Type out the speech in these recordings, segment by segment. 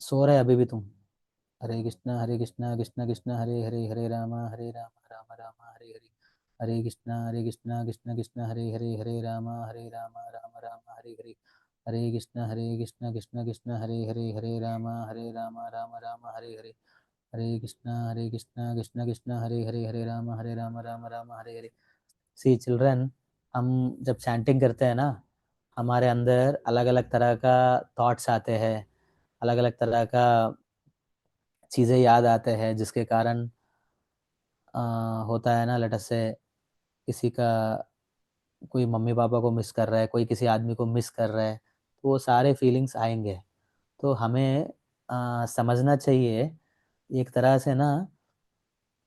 सो रहे अभी भी तुम? हरे कृष्णा कृष्ण कृष्ण हरे हरे, हरे राम राम राम हरे हरे, हरे कृष्णा कृष्ण कृष्ण हरे राम राम राम हरे हरे, हरे कृष्णा कृष्ण कृष्ण हरे राम राम हरे हरे, हरे कृष्णा कृष्ण कृष्ण हरे राम राम हरे हरे। सी चिल्ड्रन, हम जब चैंटिंग करते हैं ना, हमारे अंदर अलग अलग तरह का थॉट्स आते हैं, अलग अलग तरह का चीज़ें याद आते हैं, जिसके कारण होता है ना, लेट अस से किसी का, कोई मम्मी पापा को मिस कर रहा है, कोई किसी आदमी को मिस कर रहा है, तो वो सारे फीलिंग्स आएंगे। तो हमें समझना चाहिए एक तरह से ना,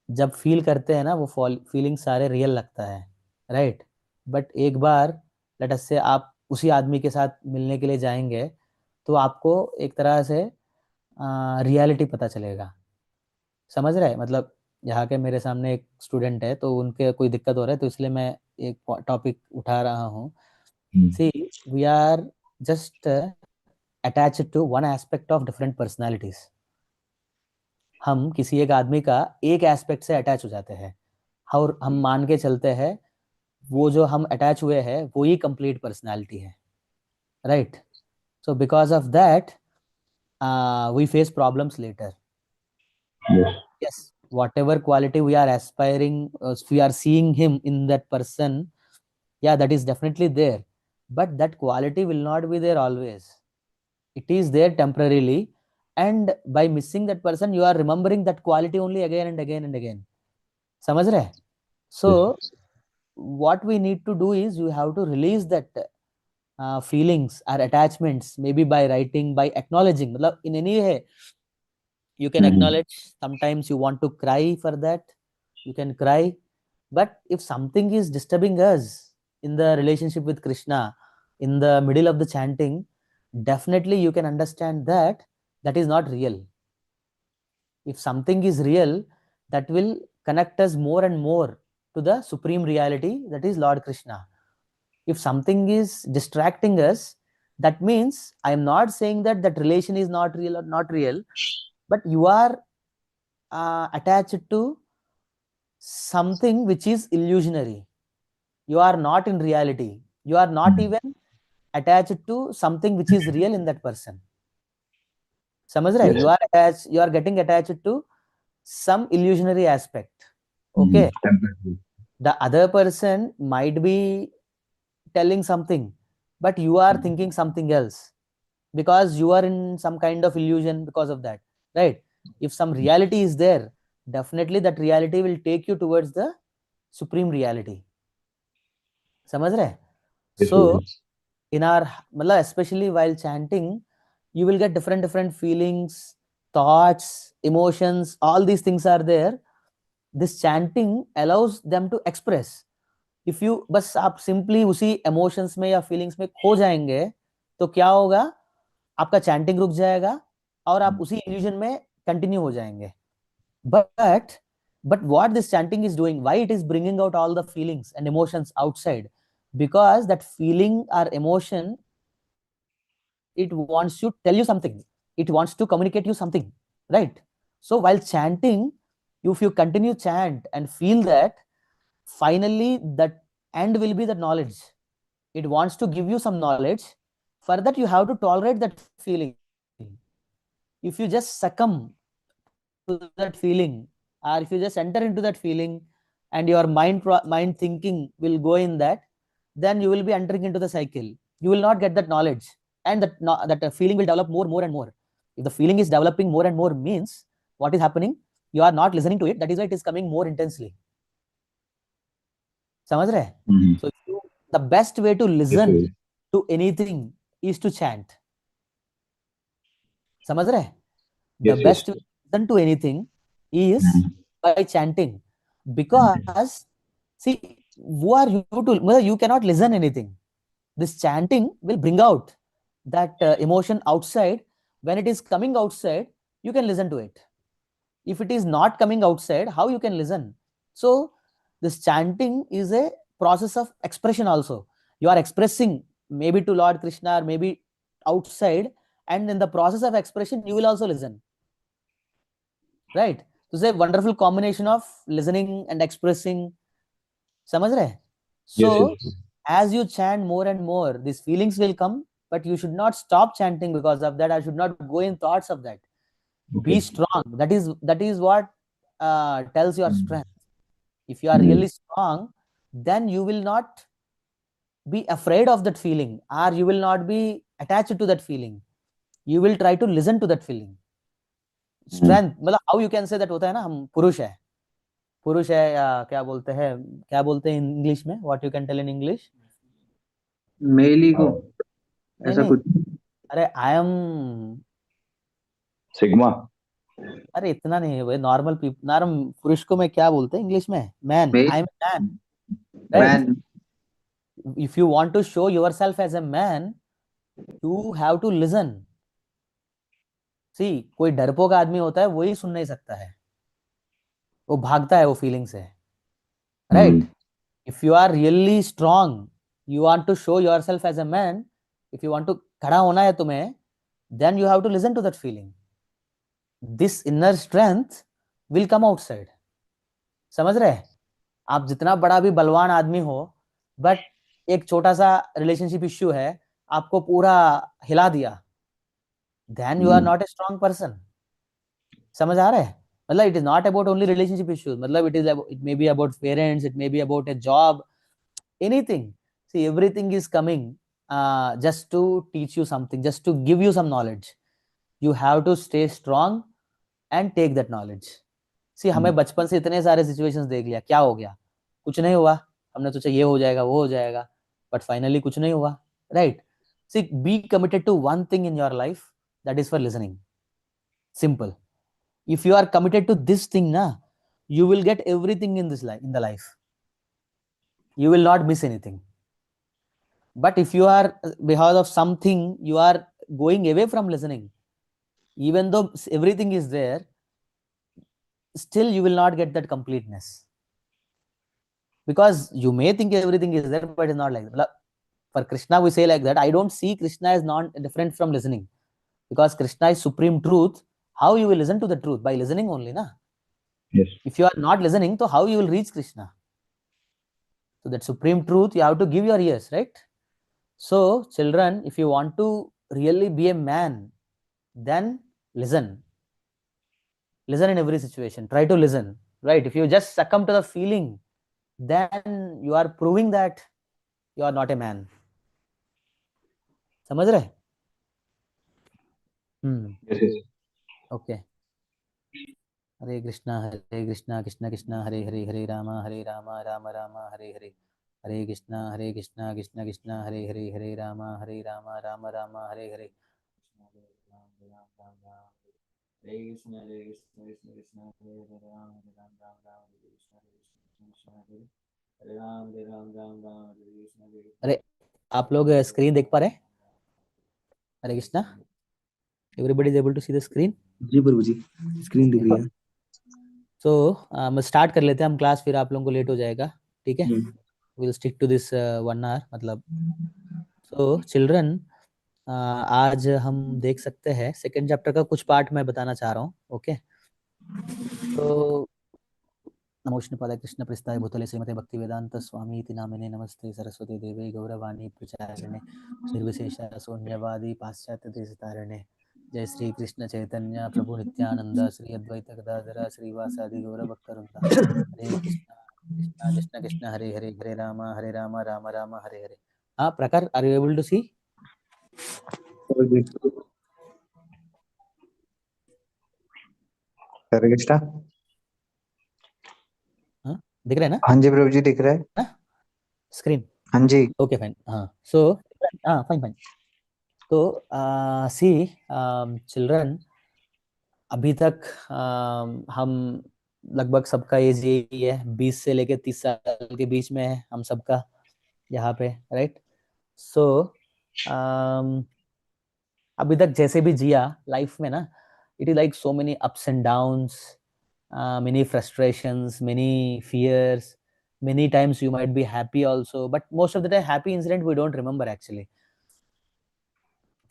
जब फील करते हैं ना वो फीलिंग सारे रियल लगता है, राइट। बट एक बार लेट अस से आप उसी आदमी के साथ मिलने के लिए जाएंगे, तो आपको एक तरह से रियलिटी पता चलेगा। समझ रहे हैं? मतलब यहाँ के मेरे सामने एक स्टूडेंट है, तो उनके कोई दिक्कत हो रहा है, तो इसलिए मैं एक टॉपिक उठा रहा हूँ। Hmm, see, we are just attached to one aspect of different personalities. हम किसी एक आदमी का एक एस्पेक्ट से अटैच हो जाते हैं, और हम मान के चलते हैं वो जो हम अटैच हुए हैं वो ही कंप्लीट पर्सनालिटी है, right. So because of that we face problems later. yes, Yes, whatever quality we are aspiring, we are seeing him in that person, yeah, that is definitely there. But that quality will not be there always. It is there temporarily. And by missing that person, you are remembering that quality only again and again and again. समझ रहे? yes, So, what we need to do is you have to release that feelings or attachments, maybe by writing, by acknowledging. मतलब in any way, you can mm, acknowledge. Sometimes you want to cry for that, you can cry. But if something is disturbing us in the relationship with Krishna, in the middle of the chanting, definitely you can understand that that is not real. If something is real, that will connect us more and more to the supreme reality, that is Lord Krishna. If something is distracting us, that means I am not saying that that relation is not real or not real, but you are attached to something which is illusionary. You are not in reality. You are not mm, even attached to something which is real in that person. समझ रहे? yes, You are getting attached to some illusionary aspect. Okay, temporary. the other person might be telling something, but you are Mm, thinking something else, because you are in some kind of illusion because of that, right? If some reality is there, definitely that reality will take you towards the supreme reality. समझ रहे? yes, So yes, in our, मतलब especially while chanting, you will get different different feelings, thoughts, emotions, all these things are there. This chanting allows them to express. If you बस आप simply उसी emotions में या feelings में खो जाएंगे, तो क्या होगा? आपका chanting रुक जाएगा, और आप mm, उसी illusion में continue हो जाएंगे. But what this chanting is doing, why it is bringing out all the feelings and emotions outside? Because that feeling or emotion, it wants to tell you something, it wants to communicate you something, right? So while chanting, if you continue chant and feel that, finally that end will be the knowledge. It wants to give you some knowledge. For that, you have to tolerate that feeling. If you just succumb to that feeling, or if you just enter into that feeling, and your mind thinking will go in that, then you will be entering into the cycle. You will not get that knowledge, and that feeling will develop more and more. If the feeling is developing more and more, means what is happening? You are not listening to it. That is why it is coming more intensely. समझ रहे? mm, So the best way to yes, listen yes, to anything is to chant. समझ रहे? The yes, yes, best way to listen to anything is mm, by chanting. chanting. Because see, who are you to, well, you cannot listen anything. This chanting will bring out that emotion outside. When it is coming outside, you can listen to it. If it is not coming outside, how you can listen? So this chanting is a process of expression also. You are expressing maybe to Lord Krishna, or maybe outside, and in the process of expression you will also listen, right? So it's a wonderful combination of listening and expressing. समझ रहे? So Yes, yes. as you chant more and more, these feelings will come, but you should not stop chanting because of that. I should not go in thoughts of that. Be Okay. strong. That is what tells your Mm. strength. If you are really strong, then you will not be afraid of that feeling, or you will not be attached to that feeling. You will try to listen to that feeling. Mm. Strength मतलब how you can say that होता है ना, हम पुरुष है या क्या बोलते हैं इंग्लिश में, what you can tell in English? Male ego, Uh, नहीं ऐसा नहीं, कुछ। अरे आई एम, Sigma. अरे इतना नहीं है भाई, नॉर्मल पुरुष को मैं क्या बोलते हैं इंग्लिश में? Man, male I am man, Okay. Right? Man. If you want to show yourself as a man, you have to listen. See, कोई डरपोक आदमी होता है वही सुन नहीं सकता है, वो भागता है वो फीलिंग से, right? Mm. If you are really strong, you want to show yourself as a man, if you want to खड़ा होना है तुम्हें, then you have to listen to that feeling. This inner strength will come outside. समझ रहे? आप जितना बड़ा भी बलवान आदमी हो, बट एक छोटा सा रिलेशनशिप इश्यू है, आपको पूरा हिला दिया, then you are Mm. Not a strong person. समझ आ रहा है? मतलब it is not about only relationship issues, मतलब it may be about parents, it may be about a job, anything. See, everything is coming just to teach you something, just to give you some knowledge. You have to stay strong and take that knowledge. सी, हमें बचपन से इतने सारे situations देख लिया, क्या हो गया? कुछ नहीं हुआ। हमने सोचा ये हो जाएगा, वो हो जाएगा, बट फाइनली कुछ नहीं हुआ, right? See, be committed to one thing in your life, that is for listening. Simple. If you are committed to this thing na, you will get everything in this life, in the life. You will not miss anything. But if you are, because of something you are going away from listening, even though everything is there, still you will not get that completeness, because you may think everything is there, but it's not like that. For Krishna we say like that, I don't see Krishna as non different from listening, because Krishna is supreme truth. How you will listen to the truth? By listening only na. Yes. If you are not listening, so how you will reach Krishna? So that supreme truth, you have to give your ears, right? So children, if you want to really be a man, then listen. Listen in every situation. Try to listen, right? If you just succumb to the feeling, then you are proving that you are not a man. समझ रहे? Yes, yes. Okay. हरे कृष्णा कृष्ण कृष्ण हरे हरे, हरे राम राम राम हरे हरे, हरे कृष्णा कृष्ण कृष्ण हरे हरे, हरे राम राम राम हरे हरे। अरे आप लोग screen देख पा रहे हैं? Hare Krishna, everybody is able to see the screen? जी प्रभु जी, स्क्रीन दिख रही है। तो हम स्टार्ट कर लेते हैं हम क्लास, फिर आप लोगों को लेट हो जाएगा, ठीक है? Will stick to this 1 hour मतलब। सो चिल्ड्रन, आज हम देख सकते हैं सेकेंड चैप्टर का कुछ पार्ट मैं बताना चाह रहा हूँ, ओके? तो नमो विष्णुपादाय कृष्ण प्रेष्ठाय भूतले श्रीमते भक्ति वेदांत स्वामी इति नामिने नमस्ते सरस्वती देवे गौरवाणी प्रचारिणे निर्विशेष शून्यवादी पाश्चात्य देशतारिणे। जय श्री कृष्ण चैतन्य प्रभु नित्यानंद श्री अद्वैत गदाधर श्रीवासादि गौर भक्तवृंद। हरे कृष्णा कृष्णा कृष्ण कृष्ण हरे हरे, हरे राम राम राम हरे हरे। हाँ प्रकार, आर यू एबल टू सी? हरे कृष्णा। हाँ दिख रहा है ना? हाँ जी प्रभु जी, दिख रहा है स्क्रीन? हाँ जी। Okay fine. हाँ सो हाँ फाइन फाइन। तो सी चिल्ड्रन, अभी तक हम लगभग सबका एज यही है, 20 से लेके 30 साल के बीच में है हम सबका यहाँ पे, राइट? सो अभी तक जैसे भी जिया लाइफ में ना, it is like so many ups and downs, many frustrations, many fears, many times you might be happy also, but most of the time happy incident we don't remember actually.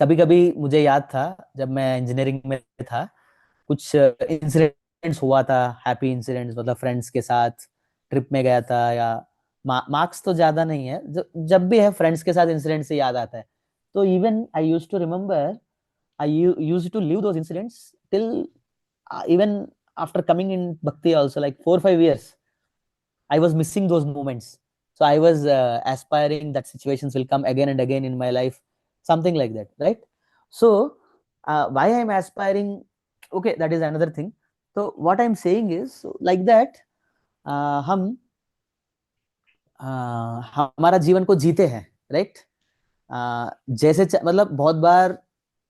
कभी कभी मुझे याद था जब मैं engineering में था, कुछ इंसिडेंट्स हुआ था, हैप्पी इंसिडेंट्स, मतलब फ्रेंड्स के साथ ट्रिप में गया था, या मार्क्स तो ज्यादा नहीं है, जब भी है फ्रेंड्स के साथ इंसिडेंट से याद आता है। तो even I use to remember, I use to live those incidents till even after coming in bhakti also, like 4 5 years I was missing those moments. So I was aspiring that situations will come again and again in my life, something like that, right? So why I'm aspiring, okay, that is another thing. So what I'm saying is, so like that, हम हमारा जीवन को जीते हैं, right? जैसे मतलब बहुत बार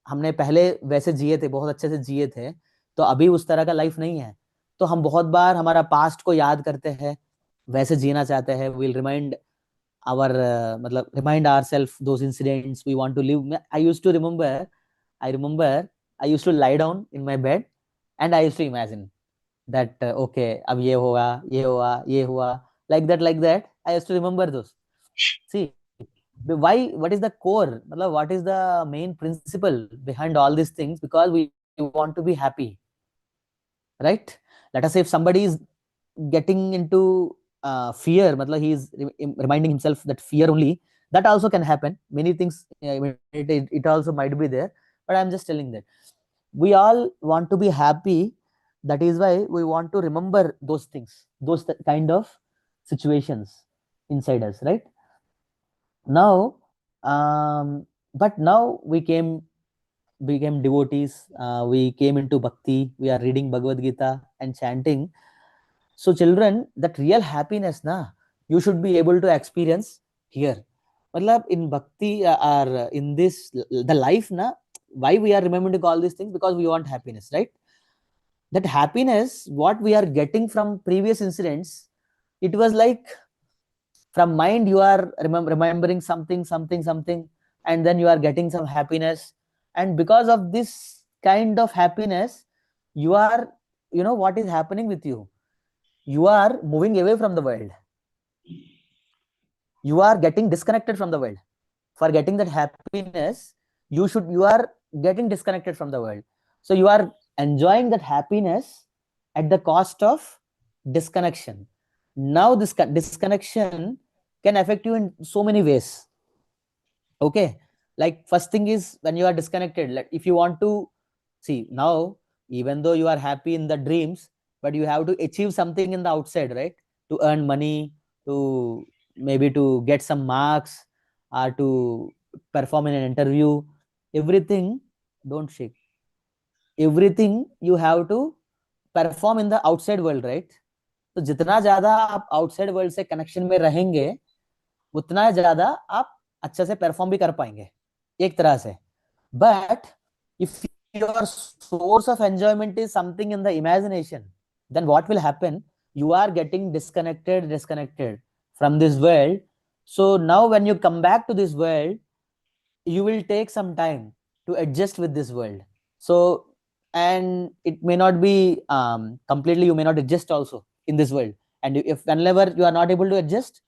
हमने पहले वैसे जिए थे, बहुत अच्छे से जिए थे, तो अभी उस तरह का लाइफ नहीं है। तो हम बहुत बार हमारा पास्ट को याद करते हैं, वैसे जीना चाहते हैं। विल रिमाइंड आवर मतलब remind ourselves those incidents we want to live. I remember I used to lie down in my bed and I used to imagine that okay, अब ये होगा, ये हुआ, ये हुआ, like that I used to remember those. See, why, what is the core, मतलब what is the main principle behind all these things? Because we want to be happy, right? Let us say if somebody is getting into fear, मतलब he is reminding himself that fear only, that also can happen. Many things, it also might be there, but I'm just telling that we all want to be happy. That is why we want to remember those things, those kind of situations inside us, right? Now, but now we became devotees, we came into bhakti, we are reading Bhagavad Gita and chanting. So children, that real happiness na, you should be able to experience here. Matlab in bhakti, or in this the life na, why we are remembering all these things? Because we want happiness, right? That happiness what we are getting from previous incidents, it was like from mind you are remembering something, and then you are getting some happiness. And because of this kind of happiness, you are, you know what is happening with you, you are moving away from the world, you are getting disconnected from the world. For getting that happiness, you are getting disconnected from the world. So you are enjoying that happiness at the cost of disconnection. Now this disconnection can affect you in so many ways. Okay, like first thing is when you are disconnected, like if you want to see now, even though you are happy in the dreams, but you have to achieve something in the outside, right? To earn money, to maybe to get some marks, or to perform in an interview, everything, don't shake, everything you have to perform in the outside world, right? तो जितना ज्यादा आप outside world से connection में रहेंगे, उतना ज्यादा आप अच्छे से परफॉर्म भी कर पाएंगे एक तरह से. But if your source of enjoyment is something in the imagination, then what will happen? You are getting disconnected from this world. So now when you come back to this world, you will take some time to adjust with this world. So, and it may not be completely, you may not adjust also in this world. And if whenever you are not able to adjust,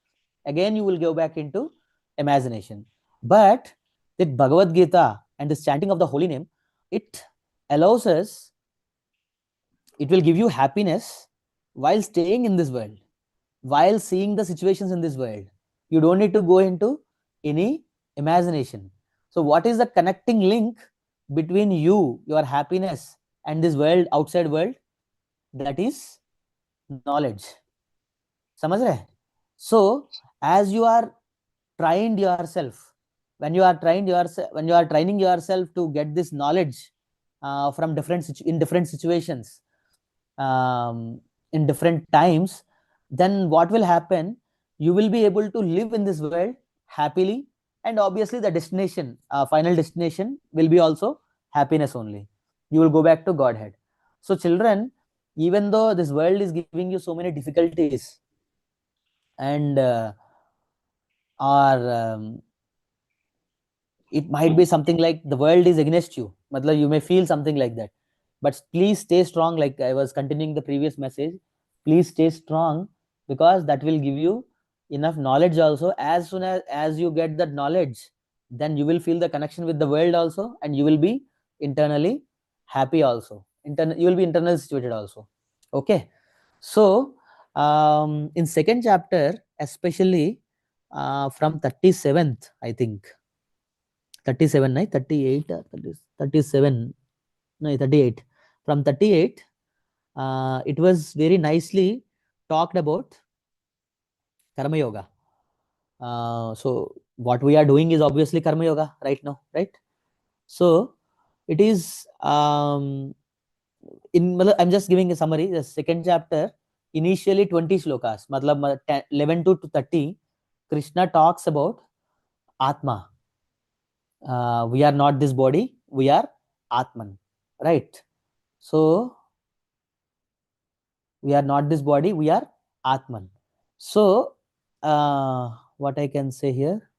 again you will go back into imagination. But with Bhagavad Gita and this chanting of the holy name, it allows us, it will give you happiness while staying in this world, while seeing the situations in this world. You don't need to go into any imagination. So what is the connecting link between you, your happiness, and this world, outside world? That is knowledge. समझ रहे? So as you are trained yourself, when you are training yourself to get this knowledge from in different situations, in different times, then what will happen? You will be able to live in this world happily, and obviously the destination, final destination will be also happiness only. You will go back to Godhead. So children, even though this world is giving you so many difficulties, and or it might be something like the world is against you, matlab you may feel something like that, but please stay strong. Like I was continuing the previous message, please stay strong, because that will give you enough knowledge also. As soon as you get that knowledge, then you will feel the connection with the world also, and you will be internally happy also. You will be internally situated also. Okay. So in second chapter, especially from 37th, I think 37, no, 38 or 37, no, 38. From 38, it was very nicely talked about karma yoga. So what we are doing is obviously karma yoga right now, right? So it is I'm just giving a summary. The second chapter, initially 20 slokas, matlab 11 to 30, Krishna talks about Atma. We are not this body, we are Atman, right? So we are not this body, we are Atman. So what I can say here,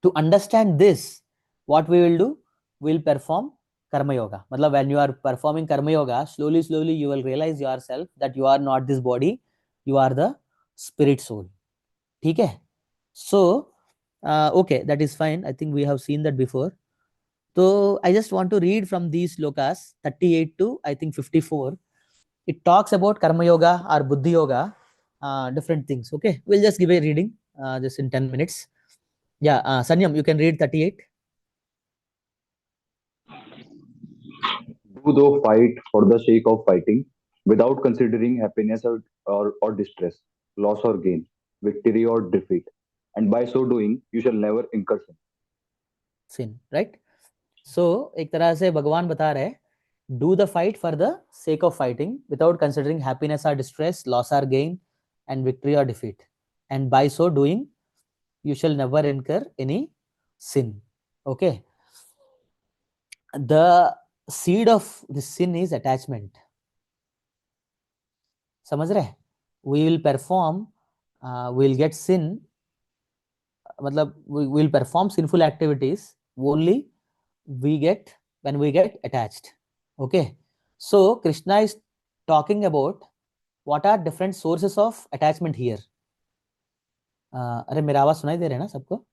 to understand this, what we will do, we'll perform karma yoga. Matlab, when you are performing karma yoga, slowly you will realize yourself that you are not this body, you are the spirit soul. Okay. So okay, that is fine. I think we have seen that before. So I just want to read from these slokas 38 to I think 54. It talks about karma yoga or buddhi yoga, different things. Okay, we'll just give a reading just in 10 minutes. Yeah, Sanyam, you can read 38. Do thou fight for the sake of fighting, without considering happiness or distress, loss or gain, victory or defeat. And by so doing, you shall never incur sin. Sin, right? So एक तरह से भगवान बता रहे हैं, do the fight for the sake of fighting without considering happiness or distress, loss or gain, and victory or defeat. And by so doing, you shall never incur any sin. Okay. The seed of the sin is attachment. समझ रहे? We will perform, we'll get sin, मतलब we will perform sinful activities only when we get attached. Okay. So Krishna is talking about what are different sources of attachment here. अरे मेरा आवाज सुनाई दे रहा है ना सबको?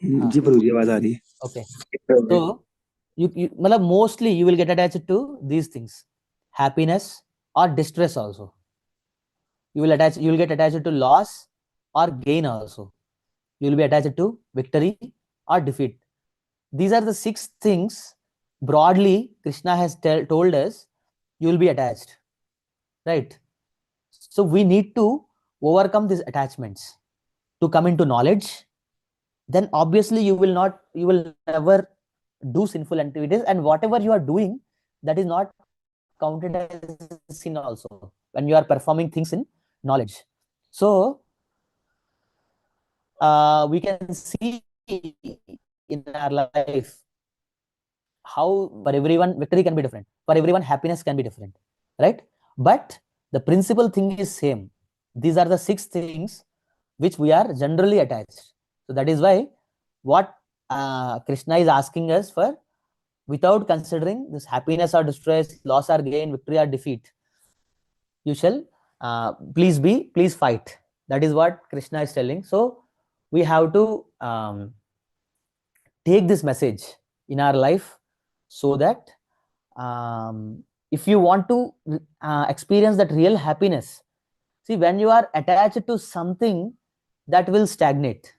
जी प्रभु जी आवाज आ रही है. Okay. So you मतलब mostly you will get attached to these things, happiness or distress also. You will get attached to loss or gain also. You will be attached to victory or defeat. These are the 6 things broadly Krishna has told us you will be attached, right? So we need to overcome these attachments to come into knowledge. Then obviously you will never do sinful activities, and whatever you are doing, that is not counted as sin also when you are performing things in knowledge. So we can see in our life how for everyone victory can be different, for everyone happiness can be different, right? But the principal thing is same. These are the 6 things which we are generally attached. So that is why what Krishna is asking us for, without considering this happiness or distress, loss or gain, victory or defeat, you shall please fight. That is what Krishna is telling. So we have to take this message in our life, so that if you want to experience that real happiness, see, when you are attached to something, that will stagnate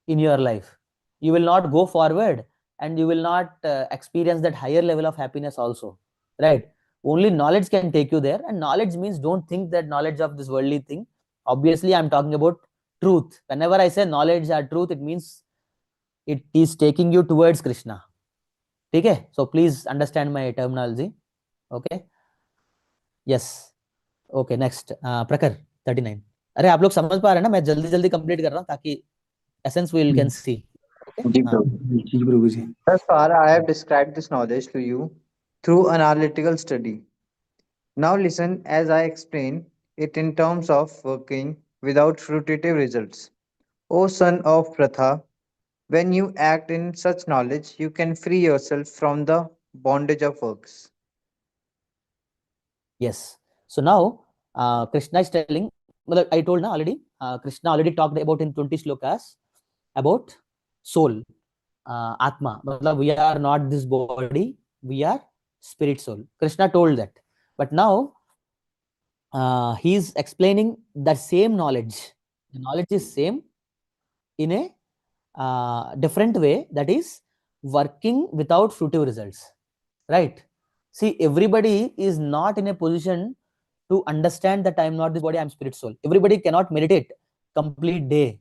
in your life. You will not go forward, and you will not experience that higher level of happiness also, right? Only knowledge can take you there. And knowledge means, don't think that knowledge of this worldly thing. Obviously I'm talking about truth. Whenever I say knowledge or truth, it means it is taking you towards Krishna. Okay, so please understand my terminology. Okay, yes. Okay, next Prakar 39. अरे आप लोग समझ पा रहे हैं ना? मैं जल्दी जल्दी कंप्लीट कर रहा हूँ ताकि essence we can see. Okay. जी प्रभु जी. Thus far, I have described this knowledge to you through analytical study. Now listen as I explain it in terms of working without fruitive results. O son of Pratha, when you act in such knowledge, you can free yourself from the bondage of works. Yes. So now Krishna is telling, well, I told na already, Krishna already talked about in 20 slokas about soul, atma. Matlab, we are not this body, we are spirit soul. Krishna told that. But now he's explaining the same knowledge. The knowledge is same in a different way, that is working without fruitive results, right? See, everybody is not in a position to understand that I am not this body, I am spirit soul. Everybody cannot meditate complete day.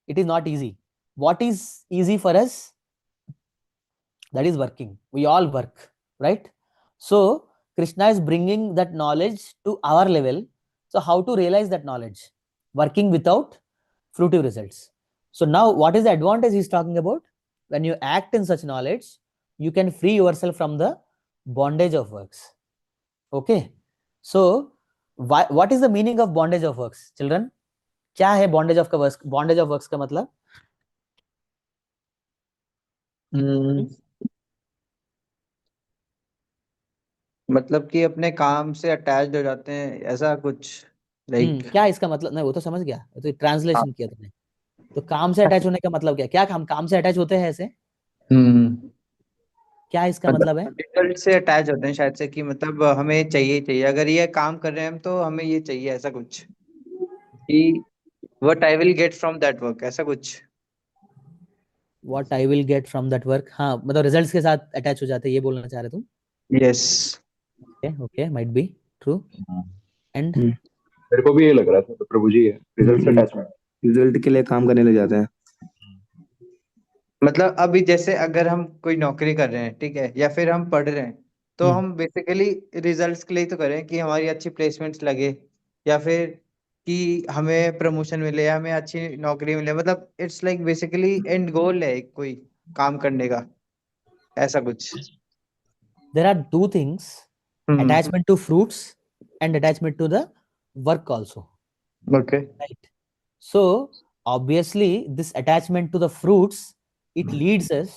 It is not easy. What is easy for us? That is working. We all work, right? So Krishna is bringing that knowledge to our level. So how to realize that knowledge? Working without fruitive results. So now what is the advantage he's talking about? When you act in such knowledge, you can free yourself from the bondage of works. Okay. So what is the meaning of bondage of works, children? क्या है bondage of works? Bondage of works का मतलब? मतलब कि अपने काम से attached हो जाते हैं, ऐसा कुछ लाइक। क्या इसका मतलब? नहीं, वो तो समझ गया, तो ट्रांसलेशन किया तुमने। तो काम से अटैच होने का मतलब क्या? क्या हम काम से अटैच होते हैं ऐसे? हम्म क्या इसका मतलब है? मतलब रिजल्ट से अटैच होते हैं शायद से, कि मतलब हमें चाहिए ही चाहिए, अगर ये काम कर रहे हैं हम तो हमें ये चाहिए, ऐसा कुछ कि what I will get from that work, ऐसा कुछ। What I will get from that work, हाँ, मतलब रिजल्ट्स के साथ अटैच हो जाते हैं, ये बोलना चाह रहे तुम? Yes. Okay okay, might be true. And hmm, मेरे को भी ये लग रहा था, तो प्रभु जी है रिजल्ट से अटैचमेंट। रिजल्ट के लिए काम करने लग जाते हैं। मतलब अभी जैसे अगर हम कोई नौकरी कर रहे हैं, ठीक है, या फिर हम पढ़ रहे हैं, तो हम बेसिकली रिजल्ट्स के लिए तो कर रहे हैं कि हमारी अच्छी प्लेसमेंट्स लगे, या फिर कि हमें प्रमोशन मिले, या हमें अच्छी नौकरी मिले। मतलब इट्स लाइक बेसिकली एंड गोल है एक कोई काम करने का, ऐसा कुछ। there are two things: hmm. attachment to fruits and attachment to the work also, okay. right? So obviously this attachment to the fruits, it leads us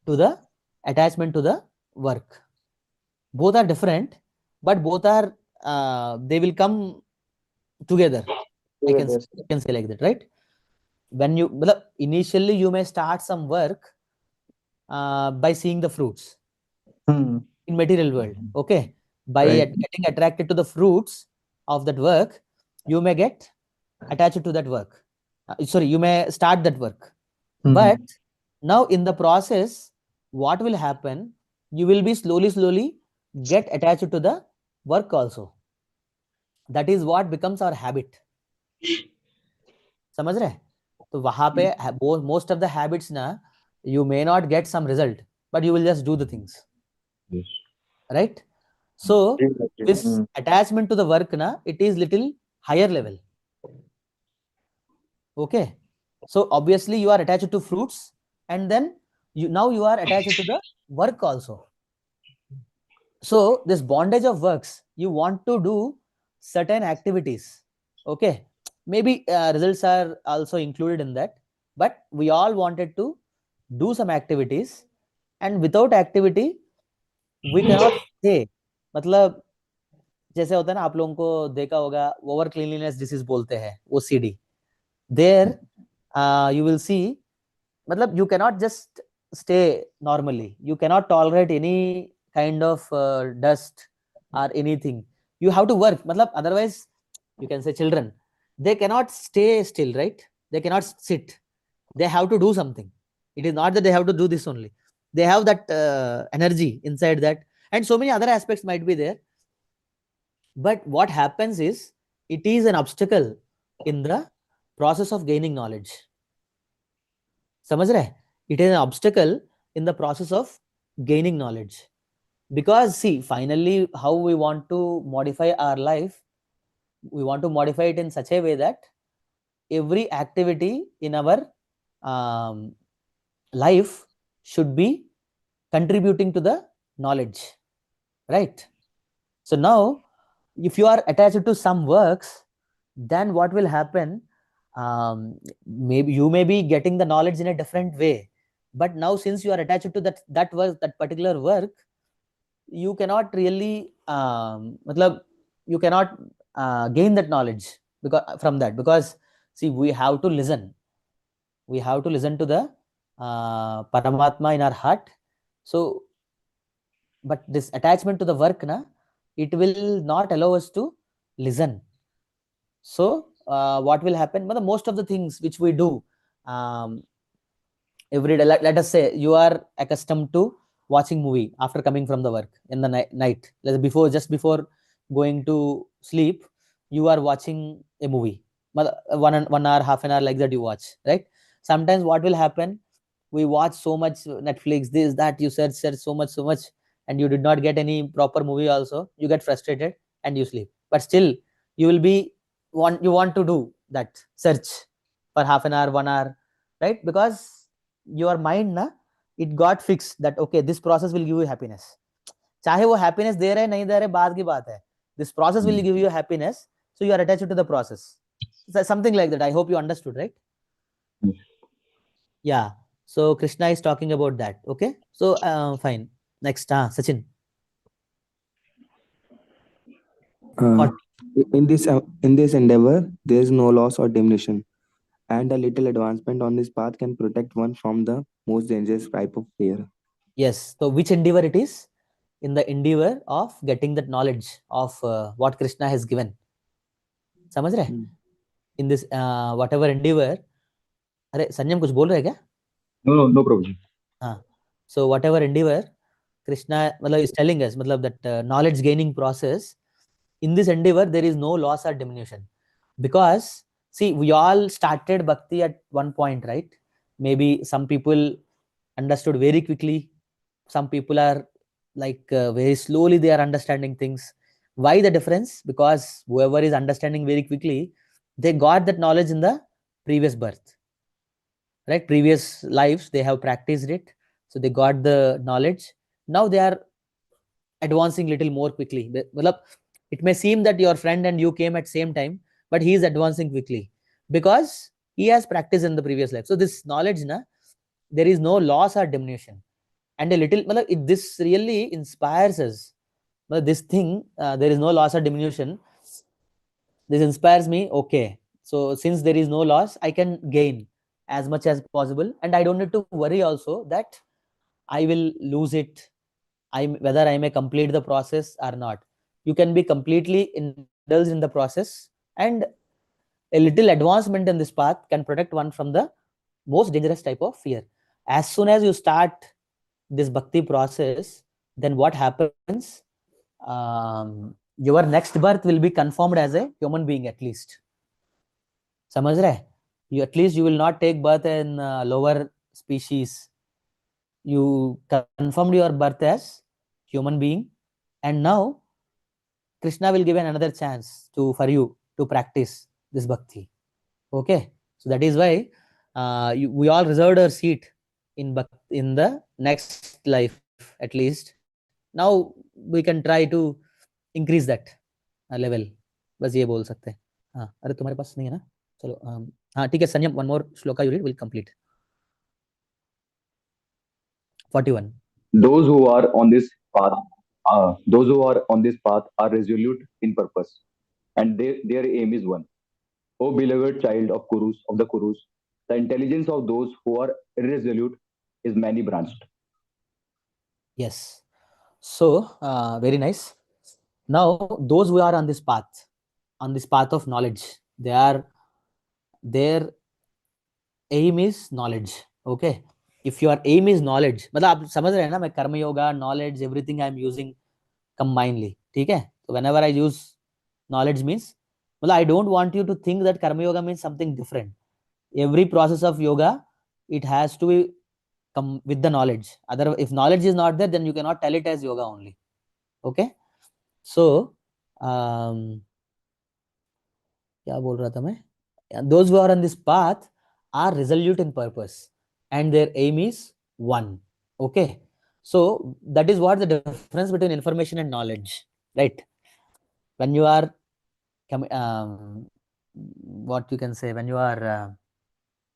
to the attachment to the work. Both are different, but both are they will come together. I can say, you can say like that, right? When you matlab, initially you may start some work by seeing the fruits hmm. in material world. Okay, by right. getting attracted to the fruits of that work, you may get attached to that work. Sorry, you may start that work. Hmm. But now in the process, what will happen? You will be slowly get attached to the work also. That is what becomes our habit. समझ रहे? तो वहां पे most of the habits ना, you may not get some result, but you will just do the things, Yes. right? So this hmm. attachment to the work na, it is little higher level. Okay, so obviously you are attached to fruits, and then you are attached to the work also. So this bondage of works, you want to do certain activities. Okay, maybe results are also included in that, but we all wanted to do some activities, and without activity we cannot stay. मतलब जैसे होता है ना, आप लोगों को देखा होगा, ओवर क्लीनलीनेस डिसीज बोलते हैं, OCD. There you will see, मतलब you cannot just stay normally, you cannot tolerate any kind of dust or anything. You have to work, मतलब otherwise, you can say children, they cannot stay still, right? They cannot sit, they have to do something. It is not that they have to do this only, they have that energy inside that, and so many other aspects might be there. But what happens is, it is an obstacle in the process of gaining knowledge. समझ रहे? It is an obstacle in the process of gaining knowledge. Because see, finally, how we want to modify our life, we want to modify it in such a way that every activity in our um, life should be contributing to the knowledge, right? So now, if you are attached to some works, then what will happen? Maybe you may be getting the knowledge in a different way, but now since you are attached to that work, that particular work, you cannot really matlab, you cannot gain that knowledge because from that, because see, we have to listen to the paramatma in our heart. So but this attachment to the work na, it will not allow us to listen. So what will happen, most of the things which we do um, every day, let us say you are accustomed to watching movie after coming from the work in the night, before, just before going to sleep, you are watching a movie. 1 hour, half an hour, like that you watch, right? Sometimes what will happen, we watch so much Netflix, this, that, you search so much, and you did not get any proper movie also, you get frustrated and you sleep. But still you will be you want to do that search for half an hour, 1 hour, right? Because your mind na, it got fixed that okay, this process will give you happiness. चाहे वो happiness दे रहे नहीं दे रहे बात की बात है, this process will give you happiness, so you are attached to the process. Something like that. I hope you understood, right? Yeah. So Krishna is talking about that. Okay. So fine. Next, Sachin. Uh, 40. in this endeavor, there is no loss or diminution, and a little advancement on this path can protect one from the most dangerous type of fear. Yes. So which endeavor it is? In the endeavor of getting that knowledge of what Krishna has given. समझ रहे? Hmm. In this whatever endeavor. अरे संयम कुछ बोल रहे हैं क्या? No problem. So whatever endeavor Krishna is telling us, that knowledge gaining process, in this endeavor there is no loss or diminution. Because see, we all started bhakti at one point, right? Maybe some people understood very quickly, some people are very slowly they are understanding things. Why the difference? Because whoever is understanding very quickly, they got that knowledge in the previous birth, right? Previous lives they have practiced it, so they got the knowledge. Now they are advancing little more quickly. It may seem that your friend and you came at same time, but he is advancing quickly because he has practiced in the previous life. So this knowledge na, there is no loss or diminution. And a little this really inspires us. This thing, there is no loss or diminution, this inspires me. Okay, so since there is no loss, I can gain as much as possible, and I don't need to worry also that I will lose it, whether I may complete the process or not. You can be completely indulged in the process, and a little advancement in this path can protect one from the most dangerous type of fear. As soon as you start this bhakti process, then what happens? Your next birth will be confirmed as a human being at least. समझ रहे? You at least you will not take birth in lower species. You confirmed your birth as human being, and now Krishna will give another chance for you to practice this bhakti. Okay, so that is why we all reserved our seat in the next life at least. Now we can try to increase that level. बस ये बोल सकते हैं. हाँ, अरे तुम्हारे पास नहीं है ना? चलो हाँ ठीक है संयम, one more shloka you read, will complete. 41. Those who are on this path, those who are on this path are resolute in purpose, and their aim is one. O beloved child of the Kurus, the intelligence of those who are irresolute is many branched. Yes. So very nice. Now those who are on this path of knowledge, their aim is knowledge. Okay. If your aim is knowledge, मतलब आप समझ रहे हैं ना, मैं कर्म yoga, knowledge, everything I am using combinedly. ठीक है? So whenever I use knowledge means, मतलब I don't want you to think that karma yoga means something different. Every process of yoga, it has to be come with the knowledge. Other, if knowledge is not there, then you cannot tell it as yoga only. Okay. So क्या बोल रहा था मैं? Those who are on this path are resolute in purpose, and their aim is one. Okay. So that is what the difference between information and knowledge, right? When you are what you can say, when you are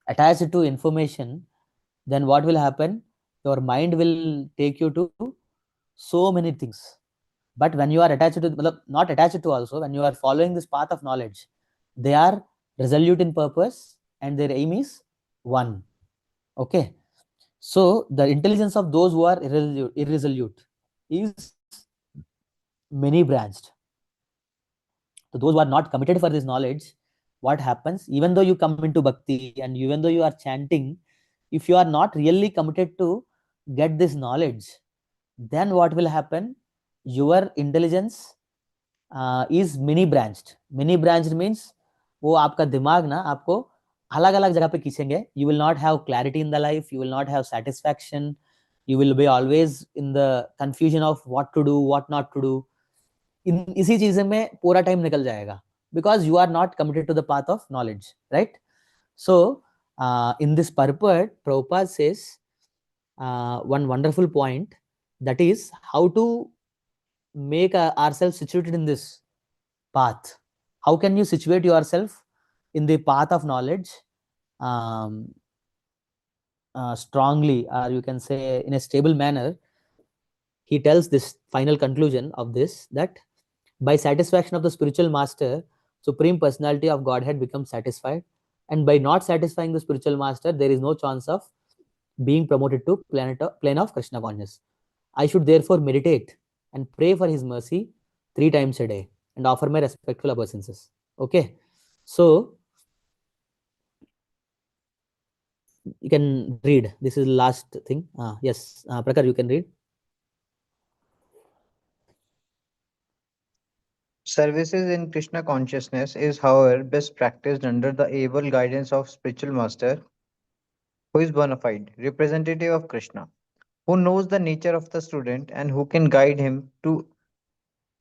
attached to information, then what will happen? Your mind will take you to so many things. But when you are attached to, not attached to also, when you are following this path of knowledge, they are resolute in purpose and their aim is one. Okay. So the intelligence of those who are irresolute is many branched. So those who are not committed for this knowledge, what happens? Even though you come into bhakti and even though you are chanting, if you are not really committed to get this knowledge, then what will happen? Your intelligence is mini branched. Mini branched means वो आपका दिमाग ना आपको अलग अलग जगह पे खींचेंगे. You will not have clarity in the life. You will not have satisfaction. You will be always in the confusion of what to do, what not to do. इन इसी चीजें में पूरा टाइम निकल जाएगा because you are not committed to the path of knowledge, right? So in this purport, Prabhupada says one wonderful point, that is how to make ourselves situated in this path. How can you situate yourself in the path of knowledge um, strongly, or you can say in a stable manner? He tells this final conclusion of this, that by satisfaction of the spiritual master, supreme personality of Godhead becomes satisfied, and by not satisfying the spiritual master, there is no chance of being promoted to plane of Krishna consciousness. I should therefore meditate and pray for his mercy 3 times a day and offer my respectful obeisances. Okay, so you can read. This is the last thing. Yes, Prakar, you can read. Services in Krishna consciousness is, however, best practiced under the able guidance of spiritual master who is bona fide representative of Krishna, who knows the nature of the student and who can guide him to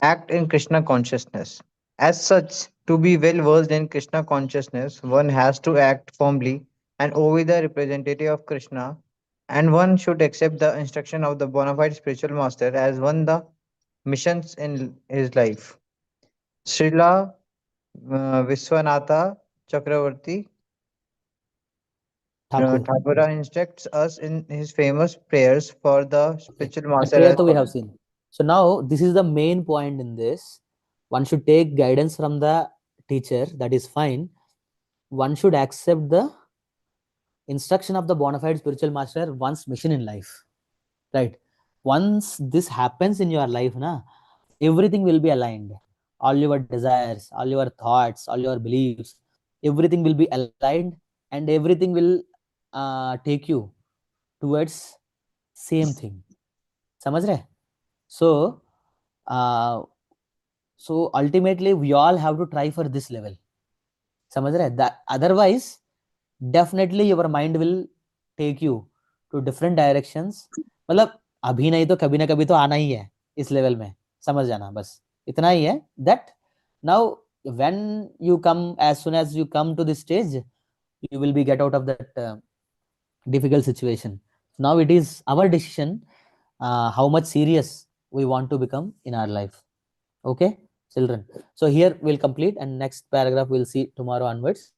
act in Krishna consciousness. As such, to be well versed in Krishna consciousness, one has to act firmly and obey the representative of Krishna, and one should accept the instruction of the bona fide spiritual master as one the missions in his life. Srila Viswanatha Chakravarti Thakur. Thakura instructs us in his famous prayers for the Okay, spiritual that master prayer as to we have follows. seen. So now this is the main point in this. One should take guidance from the teacher, that is fine. One should accept the instruction of the bona fide spiritual master, one's mission in life, right? Once this happens in your life, na, everything will be aligned. All your desires, all your thoughts, all your beliefs, everything will be aligned, and everything will take you towards same thing. समझ रहे? So uh, so ultimately we all have to try for this level. समझ रहे? That otherwise definitely your mind will take you to different directions. मतलब अभी नहीं तो कभी ना कभी तो आना ही है इस लेवल में. समझ जाना, बस इतना ही है. That now when you come, as soon as you come to this stage, you will be get out of that difficult situation. Now it is our decision how much serious we want to become in our life. Okay, children. So here we'll complete, and next paragraph we'll see tomorrow onwards.